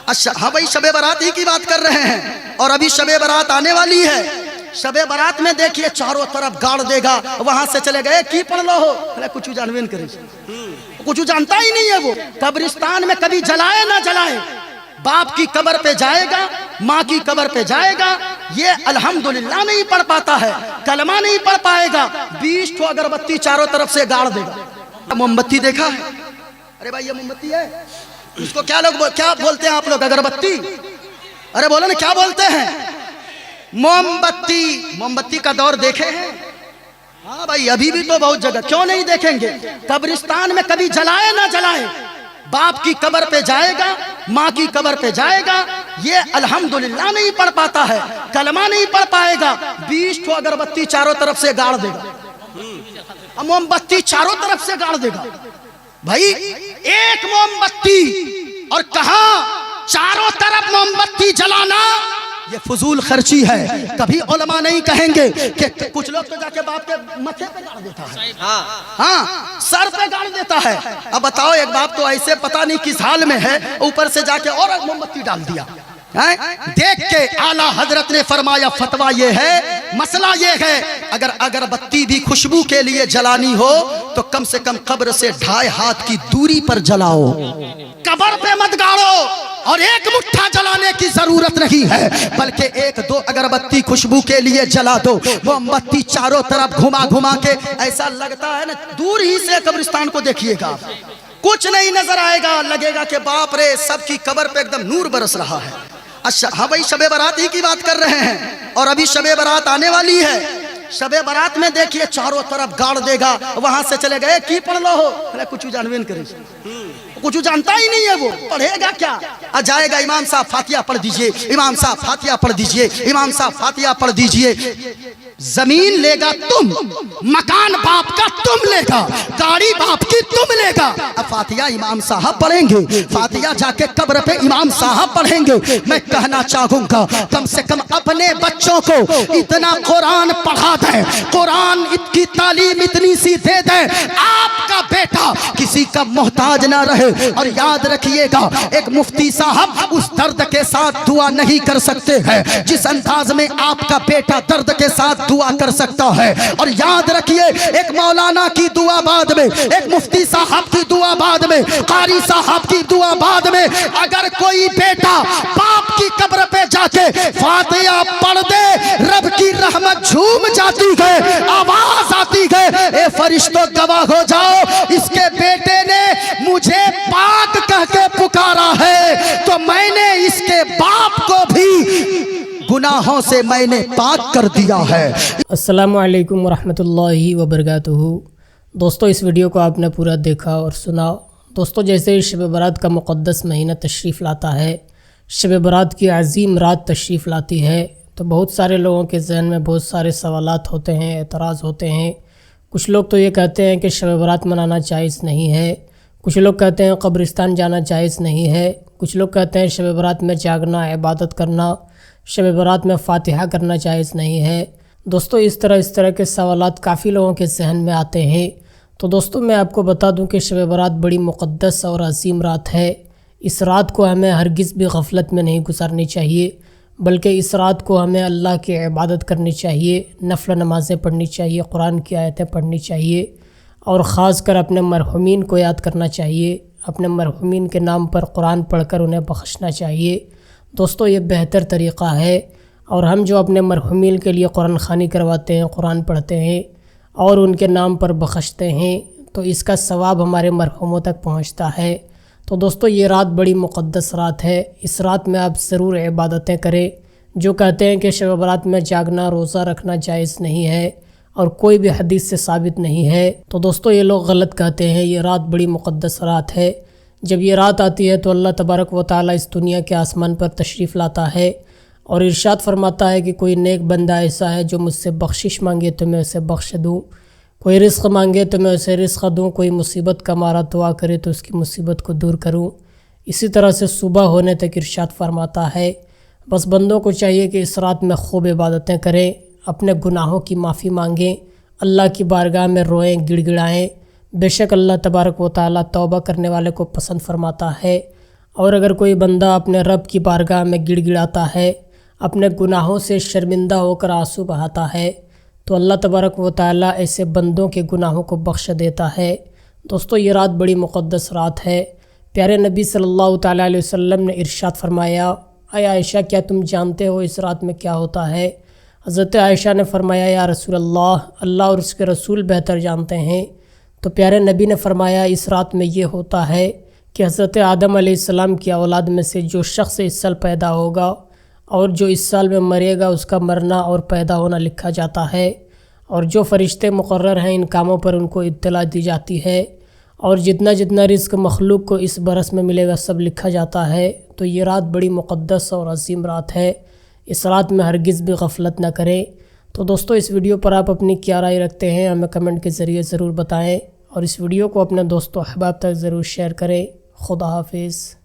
اچھا ہاں بھائی شب برات ہی کی بات کر رہے ہیں اور ابھی شب برات آنے والی ہے. شب برات میں دیکھیے چاروں طرف گاڑ دے گا. وہاں سے چلے گئے کی پڑھ لو ہو کچھ جانوین کرے کچھ جانتا ہی نہیں ہے. وہ قبرستان میں کبھی جلائے نہ جلائے, باپ کی قبر پہ جائے گا, ماں کی قبر پہ جائے گا, یہ الحمدللہ نہیں پڑھ پاتا ہے, کلمہ نہیں پڑھ پائے گا, 20 ٹھو اگربتی چاروں طرف سے گاڑ دے گا. موم بتی دیکھا ہے؟ ارے بھائی یہ موم بتی ہے, اس کو کیا بولتے ہیں آپ لوگ؟ اگربتی. ارے بولو نا کیا بولتے ہیں؟ موم بتی. موم بتی کا دور دیکھے ہیں؟ ہاں بھائی ابھی بھی تو بہت جگہ, کیوں نہیں دیکھیں گے؟ قبرستان میں کبھی جلائے نہ جلائے, باپ کی قبر پہ جائے گا, ماں کی قبر پہ جائے گا, یہ الحمدللہ نہیں پڑھ پاتا ہے, کلمہ نہیں پڑھ پائے گا, 20 ٹھو اگربتی چاروں طرف سے گاڑ دے گا. موم بتی چاروں طرف سے گاڑ دے گا. بھائی ایک موم بتی اور کہاں چاروں طرف موم بتی جلانا, یہ فضول خرچی ہے. کبھی علماء نہیں کہیں گے کہ کچھ لوگ تو جا کے باپ کے متھے پہ گاڑ دیتا ہے, ہاں سر پہ گاڑ دیتا ہے. اب بتاؤ ایک باپ تو ایسے پتہ نہیں کس حال میں ہے, اوپر سے جا کے اور موم بتی ڈال دیا. دیکھ کے اعلیٰ حضرت نے فرمایا فتویٰ یہ ہے, مسئلہ یہ ہے, اگر اگربتی بھی خوشبو کے لیے جلانی ہو تو کم سے کم قبر سے 2.5 ہاتھ کی دوری پر جلاؤ, قبر پہ مت گاڑو. اور ایک مٹھا جلانے کی ضرورت نہیں ہے, بلکہ 1-2 اگربتی خوشبو کے لیے جلا دو. موم بتی چاروں طرف گھما گھما کے ایسا لگتا ہے نا, دور ہی سے قبرستان کو دیکھیے گا, کچھ نہیں نظر آئے گا, لگے گا کہ باپ رے سب کی قبر پہ ایک دم نور برس رہا ہے. اچھا ہاں بھائی شب برات ہی کی بات کر رہے ہیں اور ابھی شب برات آنے والی ہے. شب برات میں دیکھیے چاروں طرف گاڑ دے گا. وہاں سے چلے گئے کی پڑھ لو ہو کچھ جانوین کرے کچھ جانتا ہی نہیں ہے. وہ پڑھے گا کیا؟ جائے گا امام صاحب فاتحہ پڑھ دیجئے, امام صاحب فاتحہ پڑھ دیجئے, امام صاحب فاتحہ پڑھ دیجئے. زمین لے گا تم, مکان باپ کا تم لے گا, گاڑی باپ کی تم لے گا. اب فاتحہ امام صاحب پڑھیں گے, فاتحہ جا کے قبر پہ امام صاحب پڑھیں گے. میں کہنا چاہوں گا کم سے کم اپنے بچوں کو اتنا قرآن پڑھا دیں, قرآن کی تعلیم اتنی سی دے دیں, آپ کا بیٹا کسی کا محتاج نہ رہے. اور یاد رکھیے گا ایک مفتی صاحب اس درد کے ساتھ دعا نہیں کر سکتے ہیں جس انداز میں آپ کا بیٹا درد کے ساتھ دعا کر سکتا ہے. اور یاد رکھیے ایک مولانا کی دعا بعد میں, ایک مفتی صاحب کی دعا بعد میں, قاری صاحب کی دعا بعد میں, اگر کوئی بیٹا باپ کی قبر پہ جا کے فاتحہ پڑھ دے, رب کی رحمت جھوم جاتی ہے, آواز آتی ہے, اے فرشتوں گواہ ہو جاؤ اس کے بیٹے نے مجھے پاک کہہ کے پکارا ہے, تو میں نے اس کے باپ کو بھی گناہوں سے میں نے پاک کر دیا ہے. السلام علیکم ورحمۃ اللہ وبرکاتہ. دوستو اس ویڈیو کو آپ نے پورا دیکھا اور سنا. دوستو جیسے شب برات کا مقدس مہینہ تشریف لاتا ہے, شب برات کی عظیم رات تشریف لاتی ہے, تو بہت سارے لوگوں کے ذہن میں بہت سارے سوالات ہوتے ہیں, اعتراض ہوتے ہیں. کچھ لوگ تو یہ کہتے ہیں کہ شب برات منانا جائز نہیں ہے, کچھ لوگ کہتے ہیں قبرستان جانا جائز نہیں ہے, کچھ لوگ کہتے ہیں شب برات میں جاگنا, عبادت کرنا, شب برات میں فاتحہ کرنا جائز نہیں ہے. دوستو اس طرح کے سوالات کافی لوگوں کے ذہن میں آتے ہیں. تو دوستو میں آپ کو بتا دوں کہ شب برات بڑی مقدس اور عظیم رات ہے. اس رات کو ہمیں ہرگز بھی غفلت میں نہیں گزارنی چاہیے, بلکہ اس رات کو ہمیں اللہ کی عبادت کرنی چاہیے, نفل نمازیں پڑھنی چاہیے, قرآن کی آیتیں پڑھنی چاہیے, اور خاص کر اپنے مرحومین کو یاد کرنا چاہیے, اپنے مرحومین کے نام پر قرآن پڑھ کر انہیں بخشنا چاہیے. دوستو یہ بہتر طریقہ ہے. اور ہم جو اپنے مرحومین کے لیے قرآن خوانی کرواتے ہیں, قرآن پڑھتے ہیں اور ان کے نام پر بخشتے ہیں, تو اس کا ثواب ہمارے مرحوموں تک پہنچتا ہے. تو دوستو یہ رات بڑی مقدس رات ہے. اس رات میں آپ ضرور عبادتیں کریں. جو کہتے ہیں کہ شب برات میں جاگنا, روزہ رکھنا جائز نہیں ہے اور کوئی بھی حدیث سے ثابت نہیں ہے, تو دوستو یہ لوگ غلط کہتے ہیں. یہ رات بڑی مقدس رات ہے. جب یہ رات آتی ہے تو اللہ تبارک و تعالیٰ اس دنیا کے آسمان پر تشریف لاتا ہے اور ارشاد فرماتا ہے کہ کوئی نیک بندہ ایسا ہے جو مجھ سے بخشش مانگے تو میں اسے بخش دوں, کوئی رزق مانگے تو میں اسے رزق دوں, کوئی مصیبت کا مارا دعا کرے تو اس کی مصیبت کو دور کروں. اسی طرح سے صبح ہونے تک ارشاد فرماتا ہے. بس بندوں کو چاہیے کہ اس رات میں خوب عبادتیں کریں, اپنے گناہوں کی معافی مانگیں, اللہ کی بارگاہ میں روئیں, گڑ گڑائیں. بے شک اللہ تبارک و تعالیٰ توبہ کرنے والے کو پسند فرماتا ہے اور اگر کوئی بندہ اپنے رب کی بارگاہ میں گڑ گڑاتا ہے، اپنے گناہوں سے شرمندہ ہو کر آنسو بہاتا ہے، تو اللہ تبارک و تعالیٰ ایسے بندوں کے گناہوں کو بخش دیتا ہے۔ دوستو یہ رات بڑی مقدس رات ہے۔ پیارے نبی صلی اللہ تعالیٰ علیہ وسلم نے ارشاد فرمایا، اے عائشہ کیا تم جانتے ہو اس رات میں کیا ہوتا ہے؟ حضرت عائشہ نے فرمایا، یا رسول اللہ اور اس کے رسول بہتر جانتے ہیں۔ تو پیارے نبی نے فرمایا، اس رات میں یہ ہوتا ہے کہ حضرت آدم علیہ السلام کی اولاد میں سے جو شخص اس سال پیدا ہوگا اور جو اس سال میں مرے گا اس کا مرنا اور پیدا ہونا لکھا جاتا ہے، اور جو فرشتے مقرر ہیں ان کاموں پر ان کو اطلاع دی جاتی ہے، اور جتنا رزق مخلوق کو اس برس میں ملے گا سب لکھا جاتا ہے۔ تو یہ رات بڑی مقدس اور عظیم رات ہے، اس رات میں ہرگز بھی غفلت نہ کریں۔ تو دوستو اس ویڈیو پر آپ اپنی کیا رائے رکھتے ہیں ہمیں کمنٹ کے ذریعے ضرور بتائیں، اور اس ویڈیو کو اپنے دوستوں احباب تک ضرور شیئر کریں۔ خدا حافظ۔